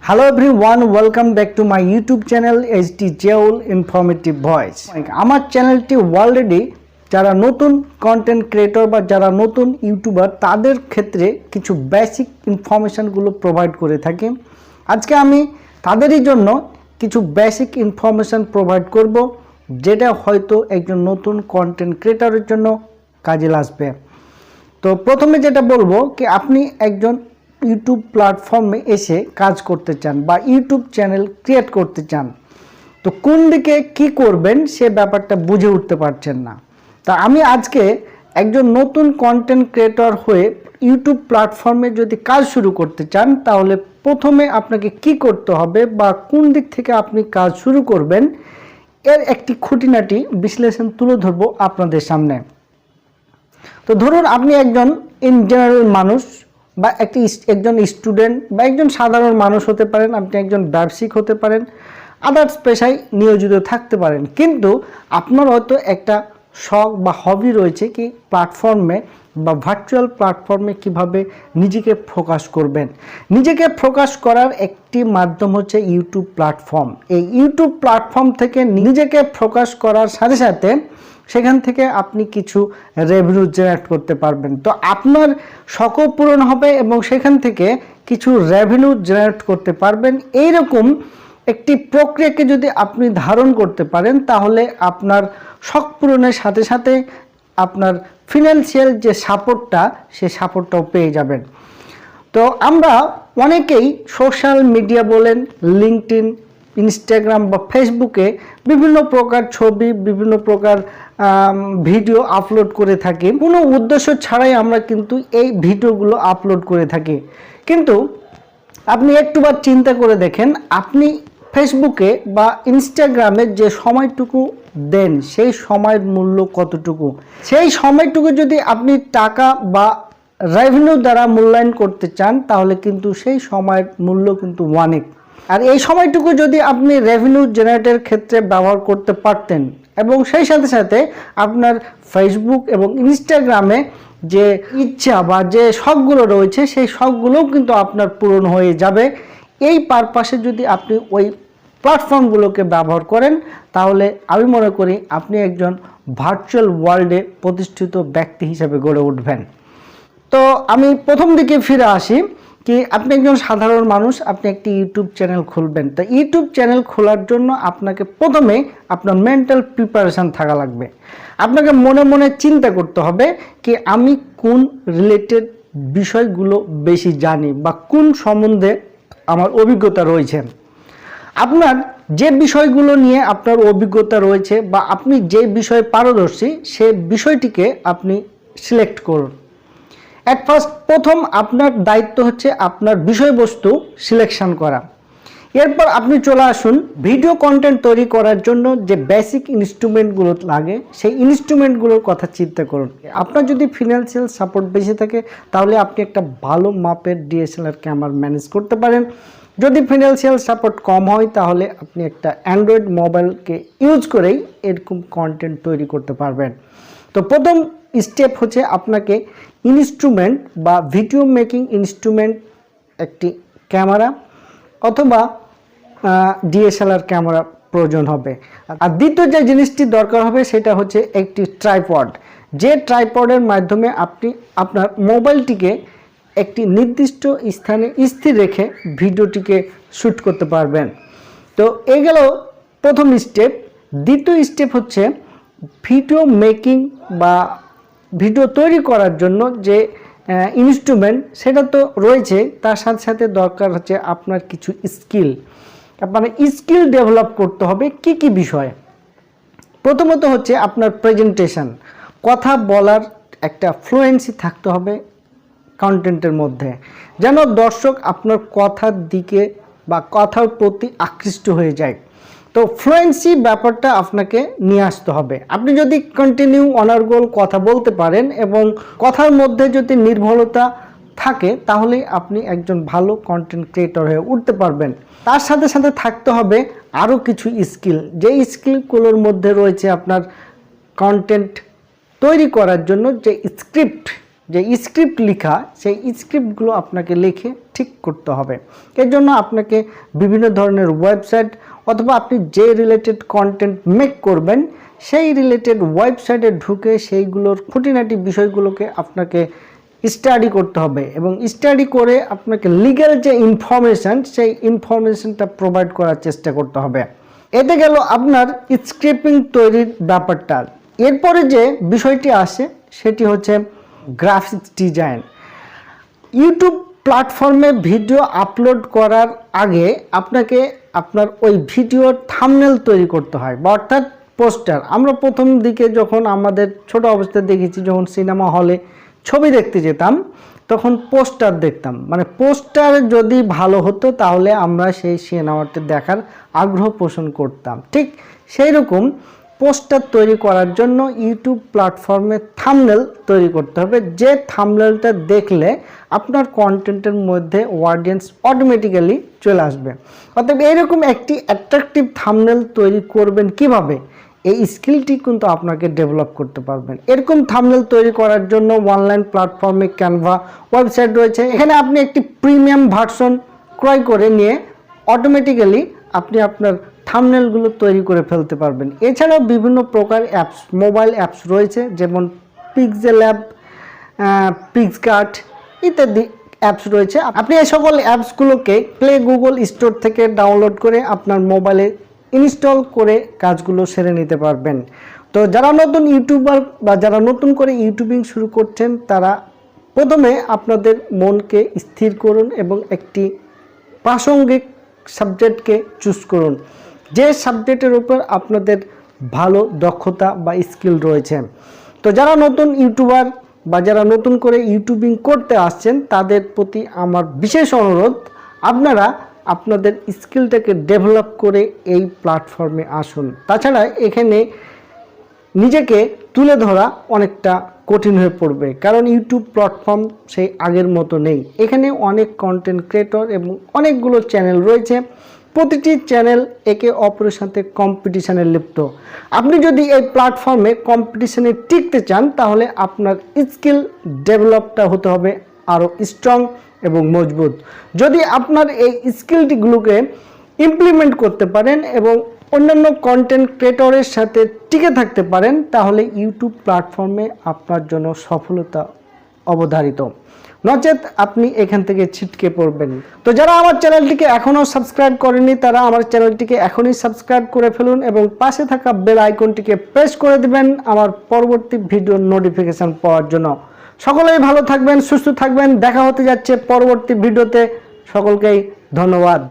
Hello everyone, welcome back to my YouTube channel ZIAUL Informative Voice. আমার চ্যানেলটি already যারা নতুন কন্টেন্ট ক্রিয়েটর বা যারা নতুন ইউটিউবার তাদের ক্ষেত্রে কিছু বেসিক ইনফরমেশনগুলো প্রোভাইড করে থাকি। আজকে আমি তাদেরই জন্য কিছু বেসিক ইনফরমেশন প্রোভাইড করব, যেটা হয়তো একজন নতুন কন্টেন্ট ক্রিয়েটরের জন্য কাজে আসবে। তো প্রথমে যেটা বলবো কি, আপনি একজন ইউটিউব প্ল্যাটফর্মে এসে কাজ করতে চান বা ইউটিউব চ্যানেল ক্রিয়েট করতে চান, তো কোন দিকে কি করবেন সে ব্যাপারটা বুঝে উঠতে পারছেন না। তা আমি আজকে একজন নতুন কন্টেন্ট ক্রিয়েটর হয়ে ইউটিউব প্ল্যাটফর্মে যদি কাজ শুরু করতে চান, তাহলে প্রথমে আপনাকে কি করতে হবে বা কোন দিক থেকে আপনি কাজ শুরু করবেন এর একটি খুঁটিনাটি বিশ্লেষণ তুলে ধরবো আপনাদের সামনে। তো ধরুন আপনি একজন ইন জেনারেল মানুষ বা একজন স্টুডেন্ট বা একজন সাধারণ মানুষ হতে পারেন, আপনি একজন ব্যবসায়িক হতে পারেন, আদার্স পেশায় নিয়োজিত থাকতে পারেন, কিন্তু আপনার হয়তো একটা শখ বা হবি রয়েছে কি প্ল্যাটফর্মে বা ভার্চুয়াল প্ল্যাটফর্মে কিভাবে নিজেকে ফোকাস করবেন। নিজেকে ফোকাস করার একটি মাধ্যম হচ্ছে ইউটিউব প্ল্যাটফর্ম। এই ইউটিউব প্ল্যাটফর্ম থেকে নিজেকে ফোকাস করার সাথে সাথে সেখান থেকে আপনি কিছু রেভিনিউ জেনারেট করতে পারবেন। তো আপনার শখও পূরণ হবে এবং সেখান থেকে কিছু রেভিনিউ জেনারেট করতে পারবেন। এইরকম একটি প্রক্রিয়াকে যদি আপনি ধারণ করতে পারেন, তাহলে আপনার শখ পূরণের সাথে সাথে আপনার ফিনান্সিয়াল যে সাপোর্টটা, সে সাপোর্টটাও পেয়ে যাবেন। তো আমরা অনেকেই সোশ্যাল মিডিয়া বলেন, লিঙ্কডইন, ইনস্টাগ্রাম বা ফেসবুকে বিভিন্ন প্রকার ছবি, বিভিন্ন প্রকার ভিডিও আপলোড করে থাকি। কোনো উদ্দেশ্য ছাড়াই আমরা কিন্তু এই ভিডিওগুলো আপলোড করে থাকি। কিন্তু আপনি একটুবার চিন্তা করে দেখেন, আপনি ফেসবুকে বা ইনস্টাগ্রামে যে সময়টুকু দেন সেই সময়ের মূল্য কতটুকু? সেই সময়টুকু যদি আপনি টাকা বা রেভিনিউ দ্বারা মূল্যায়ন করতে চান, তাহলে কিন্তু সেই সময়ের মূল্য কিন্তু অনেক। আর এই সময়টুকু যদি আপনি রেভিনিউ জেনারেটের ক্ষেত্রে ব্যবহার করতে পারতেন এবং সেই সাথে সাথে আপনার ফেসবুক এবং ইনস্টাগ্রামে যে ইচ্ছা বা যে শখগুলো রয়েছে সেই শখগুলোও কিন্তু আপনার পূরণ হয়ে যাবে। এই পারপাসে যদি আপনি ওই প্ল্যাটফর্মগুলোকে ব্যবহার করেন, তাহলে আমি মনে করি আপনি একজন ভার্চুয়াল ওয়ার্ল্ডে প্রতিষ্ঠিত ব্যক্তি হিসেবে গড়ে উঠবেন। তো আমি প্রথম দিকে ফিরে আসি কি, আপনি একজন সাধারণ মানুষ, আপনি একটি ইউটিউব চ্যানেল খুলবেন। তো ইউটিউব চ্যানেল খোলার জন্য আপনাকে প্রথমে আপনার মেন্টাল প্রিপারেশান থাকা লাগবে। আপনাকে মনে মনে চিন্তা করতে হবে কি আমি কোন রিলেটেড বিষয়গুলো বেশি জানি বা কোন সম্বন্ধে আমার অভিজ্ঞতা রয়েছে। আপনার যে বিষয়গুলো নিয়ে আপনার অভিজ্ঞতা রয়েছে বা আপনি যে বিষয়ে পারদর্শী, সে বিষয়টিকে আপনি সিলেক্ট করুন। অ্যাট ফার্স্ট প্রথম আপনার দায়িত্ব হচ্ছে আপনার বিষয়বস্তু সিলেকশন করা। এরপর আপনি চলে আসুন ভিডিও কন্টেন্ট তৈরি করার জন্য যে বেসিক ইনস্ট্রুমেন্টগুলো লাগে, সেই ইনস্ট্রুমেন্টগুলোর কথা চিন্তা করুন। আপনার যদি ফিনান্সিয়াল সাপোর্ট বেশি থাকে, তাহলে আপনি একটা ভালো মাপের ডিএসএলআর ক্যামেরা ম্যানেজ করতে পারেন। যদি ফিনান্সিয়াল সাপোর্ট কম হয়, তাহলে আপনি একটা অ্যান্ড্রয়েড মোবাইলকে ইউজ করেই এরকম কন্টেন্ট তৈরি করতে পারবেন। তো প্রথম স্টেপ হচ্ছে আপনাকে ইনস্ট্রুমেন্ট বা ভিডিও মেকিং ইনস্ট্রুমেন্ট, একটি ক্যামেরা অথবা ডিএসএলআর ক্যামেরা প্রয়োজন হবে। আর দ্বিতীয় যে জিনিসটি দরকার হবে সেটা হচ্ছে একটি ট্রাইপড, যে ট্রাইপডের মাধ্যমে আপনি আপনার মোবাইলটিকে একটি নির্দিষ্ট স্থানে স্থির রেখে ভিডিওটিকে শ্যুট করতে পারবেন। তো এই গেল প্রথম স্টেপ। দ্বিতীয় স্টেপ হচ্ছে ভিডিও মেকিং বা ভিডিও তৈরি করার জন্য যে ইনস্ট্রুমেন্ট, সেটা তো রয়েছে, তার সাথে সাথে দরকার হচ্ছে আপনার কিছু স্কিল। আপনার স্কিল ডেভেলপ করতে হবে কি কি বিষয়ে? প্রথমত হচ্ছে আপনার প্রেজেন্টেশন, কথা বলার একটা ফ্লুয়েন্সি থাকতে হবে কন্টেন্টের মধ্যে, যেন দর্শক আপনার কথার দিকে বা কথার প্রতি আকৃষ্ট হয়ে যায়। তো ফ্লুয়েন্সি ব্যাপারটা আপনাকে নিয়ে আসতে হবে। আপনি যদি কন্টিনিউ অনার্গল কথা বলতে পারেন এবং কথার মধ্যে যদি নির্ভরতা থাকে, তাহলে আপনি একজন ভালো কন্টেন্ট ক্রিয়েটর হয়ে উঠতে পারবেন। তার সাথে সাথে থাকতে হবে আরও কিছু স্কিল, যে স্কিলগুলোর মধ্যে রয়েছে আপনার কন্টেন্ট তৈরি করার জন্য যে স্ক্রিপ্ট লেখা, সেই স্ক্রিপ্টগুলো আপনাকে লিখে ঠিক করতে হবে। এর জন্য আপনাকে বিভিন্ন ধরনের ওয়েবসাইট অথবা আপনি যে রিলেটেড কন্টেন্ট মেক করবেন সেই রিলেটেড ওয়েবসাইটে ঢুকে সেইগুলোর খুঁটিনাটি বিষয়গুলোকে আপনাকে স্টাডি করতে হবে এবং স্টাডি করে আপনাকে লিগ্যাল যে ইনফরমেশান সেই ইনফরমেশানটা প্রোভাইড করার চেষ্টা করতে হবে। এতে গেল আপনার স্ক্রিপ্টিং তৈরির ব্যাপারটা। এরপরে যে বিষয়টি আসে সেটি হচ্ছে গ্রাফিক্স ডিজাইন। ইউটিউব প্ল্যাটফর্মে ভিডিও আপলোড করার আগে আপনাকে আপনার ওই ভিডিওর থাম্বনেল তৈরি করতে হয় বা অর্থাৎ পোস্টার। আমরা প্রথম দিকে যখন আমাদের ছোট অবস্থায় দেখেছি, যখন সিনেমা হলে ছবি দেখতে যেতাম তখন পোস্টার দেখতাম, মানে পোস্টার যদি ভালো হতো তাহলে আমরা সেই সিনেমাটি দেখার আগ্রহ পোষণ করতাম। ঠিক সেই রকম পোস্টার তৈরি করার জন্য ইউটিউব প্ল্যাটফর্মে থাম্বনেল তৈরি করতে হবে, যে থাম্বনেলটা দেখলে আপনার কন্টেন্টের মধ্যে অডিয়েন্স অটোমেটিক্যালি চলে আসবে। অতএব এইরকম একটি অ্যাট্রাকটিভ থাম্বনেল তৈরি করবেন কিভাবে, এই স্কিলটি কিন্তু আপনাকে ডেভেলপ করতে পারবেন। এরকম থাম্বনেল তৈরি করার জন্য অনলাইন প্ল্যাটফর্মে ক্যানভা ওয়েবসাইট রয়েছে। এখানে আপনি একটি প্রিমিয়াম ভার্সন ক্রয় করে নিয়ে অটোমেটিক্যালি আপনি আপনার থাম্বনেলগুলো তৈরি করে ফেলতে পারবেন। এছাড়াও বিভিন্ন প্রকার অ্যাপস, মোবাইল অ্যাপস রয়েছে, যেমন পিক্সেল অ্যাপ, পিক্সকার্ট ইত্যাদি অ্যাপস রয়েছে। আপনি এই সকল অ্যাপসগুলোকে প্লে গুগল স্টোর থেকে ডাউনলোড করে আপনার মোবাইলে ইনস্টল করে কাজগুলো সেরে নিতে পারবেন। তো যারা নতুন ইউটিউবার বা যারা নতুন করে ইউটিউবিং শুরু করছেন তারা প্রথমে আপনাদের মনকে স্থির করুন এবং একটি প্রাসঙ্গিক সাবজেক্টকে চুজ করুন, যে সাবজেক্টের উপর আপনাদের ভালো দক্ষতা বা স্কিল রয়েছে। তো যারা নতুন ইউটিউবার বা যারা নতুন করে ইউটিউবিং করতে আসছেন তাদের প্রতি আমার বিশেষ অনুরোধ, আপনারা আপনাদের স্কিলটাকে ডেভেলপ করে এই প্ল্যাটফর্মে আসুন। তাছাড়া এখানে নিজেকে তুলে ধরা অনেকটা কঠিন হয়ে পড়বে, কারণ ইউটিউব প্ল্যাটফর্ম সেই আগের মতো নেই। এখানে অনেক কন্টেন্ট ক্রিয়েটর এবং অনেকগুলো চ্যানেল রয়েছে, প্রতিটি চ্যানেল একে অপরের সাথে কম্পিটিশানে লিপ্ত। আপনি যদি এই প্ল্যাটফর্মে কম্পিটিশানে টিকতে চান তাহলে আপনার স্কিল ডেভেলপটা হতে হবে আরও স্ট্রং এবং মজবুত। যদি আপনার এই স্কিলটিগুলোকে ইমপ্লিমেন্ট করতে পারেন এবং অন্যান্য কন্টেন্ট ক্রিয়েটরের সাথে টিকে থাকতে পারেন তাহলে ইউটিউব প্ল্যাটফর্মে আপনার জন্য সফলতা অবধারিত, নচেত আপনি এখান থেকে ছিটকে পড়বেন। তো যারা আমার চ্যানেলটিকে এখনও সাবস্ক্রাইব করেনি তারা আমার চ্যানেলটিকে এখনই সাবস্ক্রাইব করে ফেলুন এবং পাশে থাকা বেল আইকনটিকে প্রেস করে দিবেন আমার পরবর্তী ভিডিওর নোটিফিকেশান পাওয়ার জন্য। সকলেই ভালো থাকবেন, সুস্থ থাকবেন। দেখা হতে যাচ্ছে পরবর্তী ভিডিওতে। সকলকেই ধন্যবাদ।